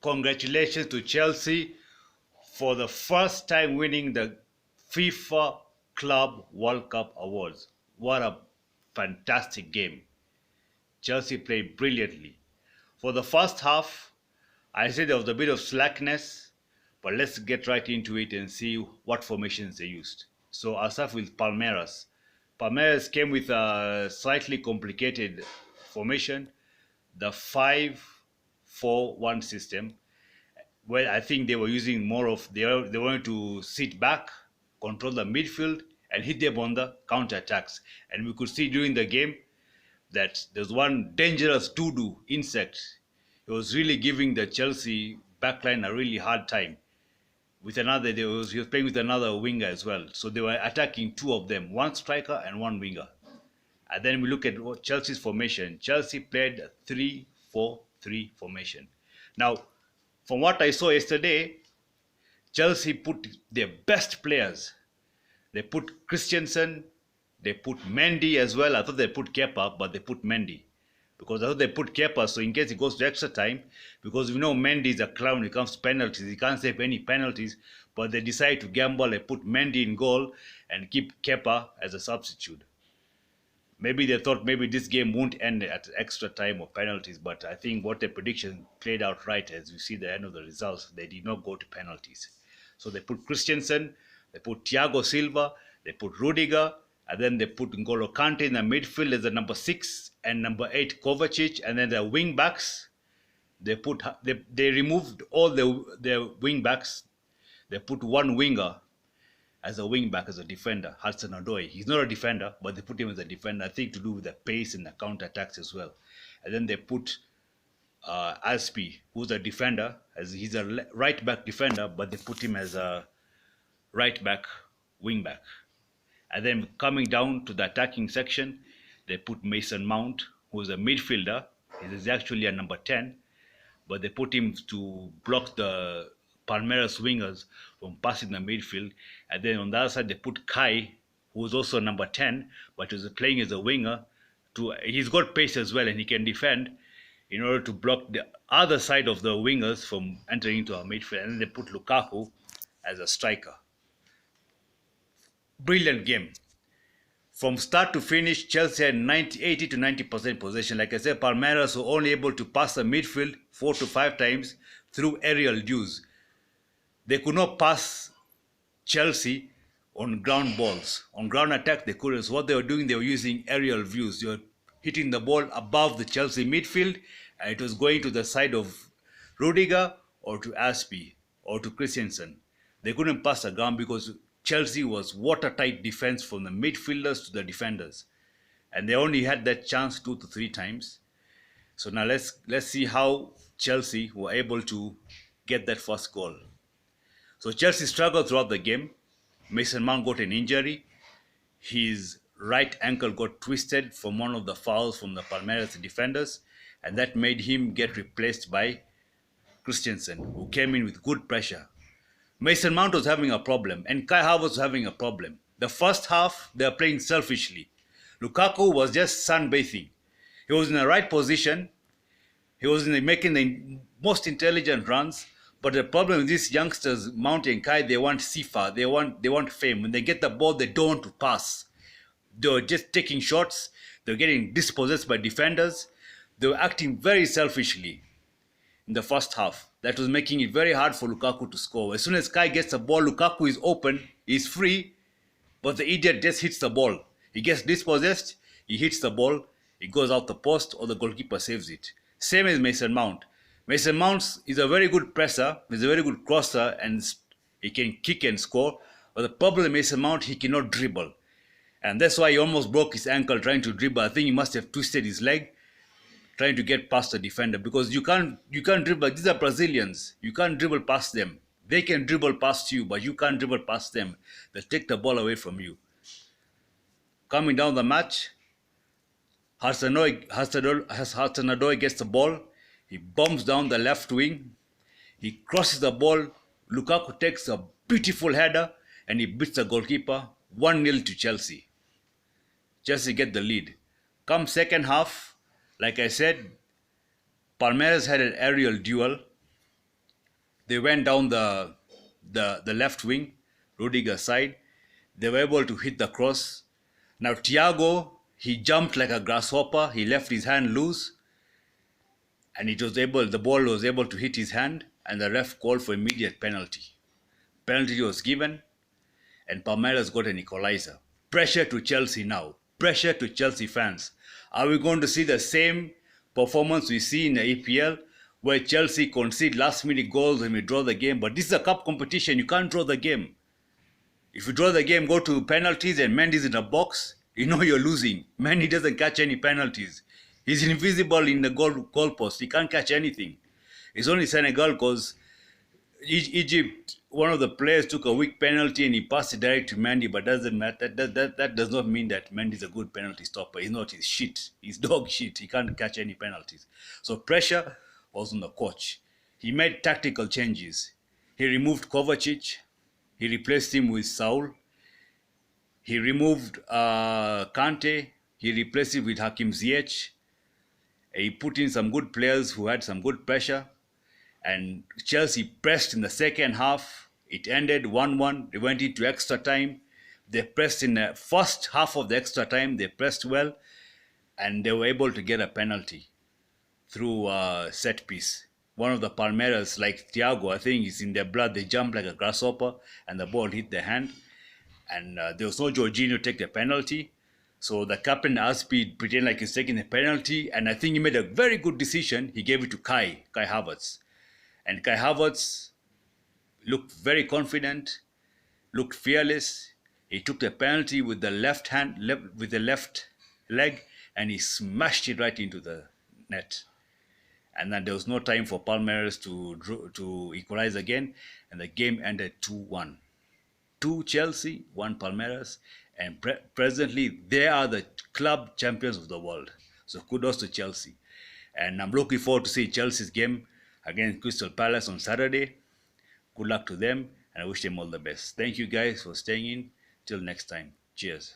Congratulations to Chelsea for the first time winning the FIFA Club World Cup Awards. What a fantastic game. Chelsea played brilliantly. For the first half, I said there was a bit of slackness, but let's get right into it and see what formations they used. So I'll start with Palmeiras. Palmeiras came with a slightly complicated formation, the 5-4-1 system. Well, I think they were using more of they wanted to sit back, control the midfield, and hit them on the counter attacks. And we could see during the game that there's one dangerous Tudu insect. He was really giving the Chelsea backline a really hard time. With another, he was playing with another winger as well. So they were attacking two of them, one striker and one winger. And then we look at Chelsea's formation. Chelsea played a 3-4-3 formation. Now, from what I saw yesterday, Chelsea put their best players. They put Christensen, they put Mendy as well. I thought they put Kepa, but they put Mendy. Because I thought they put Kepa, so in case it goes to extra time, because we know Mendy is a clown when it comes to penalties. He can't save any penalties, but they decided to gamble and put Mendy in goal and keep Kepa as a substitute. Maybe they thought maybe this game won't end at extra time or penalties, but I think what their prediction played out right as we see the end of the results. They did not go to penalties. So they put Christensen, they put Thiago Silva, they put Rudiger, and then they put N'Golo Kante in the midfield as the number 6 and number 8 Kovacic, and then the wing backs. They removed all their wing backs. They put one winger as a wing back, as a defender, Hudson Odoi. He's not a defender, but they put him as a defender, I think to do with the pace and the counter attacks as well. And then they put Aspi, who's a defender, as he's a right back defender, but they put him as a right back wing back. And then coming down to the attacking section, they put Mason Mount, who's a midfielder. He's actually a number 10, but they put him to block the Palmeiras wingers from passing the midfield. And then on the other side, they put Kai, who is also number 10, but is playing as a winger. He's got pace as well, and he can defend in order to block the other side of the wingers from entering into our midfield. And then they put Lukaku as a striker. Brilliant game. From start to finish, Chelsea had 80 to 90% possession. Like I said, Palmeiras were only able to pass the midfield 4 to 5 times through aerial duels. They could not pass Chelsea on ground balls. On ground attack, they couldn't. So what they were doing, they were using aerial views. They were hitting the ball above the Chelsea midfield, and it was going to the side of Rudiger or to Aspi or to Christensen. They couldn't pass the ground because Chelsea was watertight defense from the midfielders to the defenders. And they only had that chance 2 to 3 times. So now let's see how Chelsea were able to get that first goal. So Chelsea struggled throughout the game. Mason Mount got an injury. His right ankle got twisted from one of the fouls from the Palmeiras defenders, and that made him get replaced by Christensen, who came in with good pressure. Mason Mount was having a problem, and Kai Havertz was having a problem. The first half, they were playing selfishly. Lukaku was just sunbathing. He was in the right position. He was making the most intelligent runs. But the problem with these youngsters, Mount and Kai, they want fifa, they want fame. When they get the ball, they don't want to pass. They were just taking shots. They were getting dispossessed by defenders. They were acting very selfishly in the first half. That was making it very hard for Lukaku to score. As soon as Kai gets the ball, Lukaku is open, he's free, but the idiot just hits the ball. He gets dispossessed, he hits the ball, it goes out the post, or the goalkeeper saves it. Same as Mason Mount. Mason Mount is a very good presser, he's a very good crosser, and he can kick and score. But the problem with Mason Mount, he cannot dribble. And that's why he almost broke his ankle trying to dribble. I think he must have twisted his leg trying to get past the defender, because you can't dribble. These are Brazilians. You can't dribble past them. They can dribble past you, but you can't dribble past them. They'll take the ball away from you. Coming down the match, Hudson Odoi gets the ball. He bombs down the left wing. He crosses the ball. Lukaku takes a beautiful header and he beats the goalkeeper. 1-0 to Chelsea. Chelsea get the lead. Come second half, like I said, Palmeiras had an aerial duel. They went down the left wing, Rudiger's side. They were able to hit the cross. Now Thiago, he jumped like a grasshopper. He left his hand loose, and the ball was able to hit his hand, and the ref called for immediate penalty. Penalty was given, and Palmeiras got an equalizer. Pressure to Chelsea now. Pressure to Chelsea fans. Are we going to see the same performance we see in the EPL, where Chelsea concede last-minute goals and we draw the game? But this is a cup competition. You can't draw the game. If you draw the game, go to penalties, and Mendy's in the box, you know you're losing. Mendy doesn't catch any penalties. He's invisible in the goalpost. He can't catch anything. It's only Senegal because Egypt, one of the players took a weak penalty and he passed it direct to Mendy, but doesn't matter. That does not mean that Mendy's a good penalty stopper. He's not. He's shit. He's dog shit. He can't catch any penalties. So pressure was on the coach. He made tactical changes. He removed Kovacic. He replaced him with Saul. He removed Kante. He replaced it with Hakim Ziyech. He put in some good players who had some good pressure. And Chelsea pressed in the second half. It ended 1-1. They went into extra time. They pressed in the first half of the extra time. They pressed well. And they were able to get a penalty through a set piece. One of the Palmeiras, like Thiago, I think it's in their blood. They jumped like a grasshopper and the ball hit their hand. And there was no Jorginho take the penalty. So the captain Aspi pretend like he's taking the penalty. And I think he made a very good decision. He gave it to Kai Havertz. And Kai Havertz looked very confident, looked fearless. He took the penalty with the left leg, and he smashed it right into the net. And then there was no time for Palmeiras to equalize again, and the game ended 2-1. 2 Chelsea, 1 Palmeiras, and presently they are the club champions of the world. So kudos to Chelsea. And I'm looking forward to see Chelsea's game against Crystal Palace on Saturday. Good luck to them, and I wish them all the best. Thank you guys for staying in. Till next time. Cheers.